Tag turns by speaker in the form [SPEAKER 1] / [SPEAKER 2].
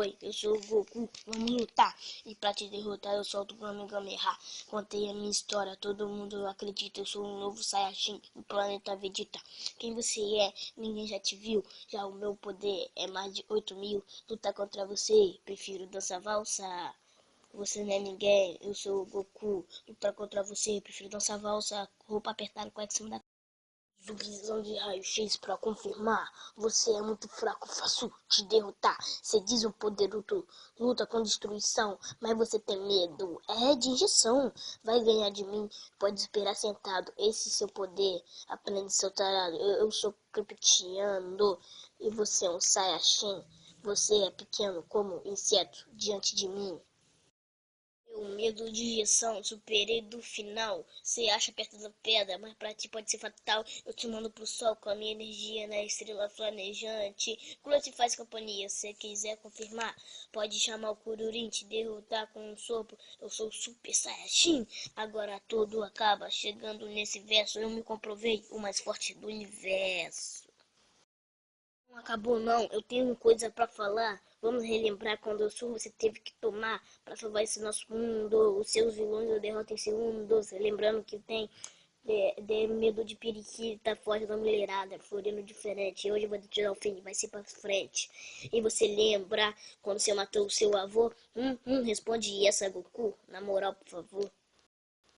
[SPEAKER 1] Oi, eu sou o Goku, vamos lutar. E pra te derrotar eu solto o Kamehameha. Contei a minha história, todo mundo acredita. Eu sou um novo Saiyajin do planeta Vegeta. Quem você é? Ninguém já te viu. Já o meu poder é mais de 8.000. Lutar contra você, prefiro dançar valsa. Você não é ninguém, eu sou o Goku. Lutar contra você, prefiro dançar valsa. Roupa apertada com cima da visão de raio-x pra confirmar. Você é muito fraco, fácil te derrotar. Você diz um poderoso, luta com destruição, mas você tem medo. É de injeção. Vai ganhar de mim, pode esperar sentado. Esse seu poder, aprende seu tarado. Eu sou Kryptoniano e você é um Saiyajin. Você é pequeno como inseto diante de mim. O medo de injeção, superei do final. Cê acha perto da pedra, mas pra ti pode ser fatal. Eu te mando pro sol com a minha energia na estrela flamejante. Cruz te faz companhia, se quiser confirmar. Pode chamar o Kururin, te derrotar com um sopro. Eu sou Super Saiyajin. Agora tudo acaba. Chegando nesse verso, eu me comprovei o mais forte do universo. Não acabou não, eu tenho coisa pra falar. Vamos relembrar quando o sul você teve que tomar pra salvar esse nosso mundo. Os seus vilões eu derroto em segundos. Lembrando que tem de medo de periquita, forte da mulherada, florindo diferente. Hoje eu vou tirar o fim, vai ser pra frente. E você lembra quando você matou o seu avô? Responde essa, Goku, na moral, por favor.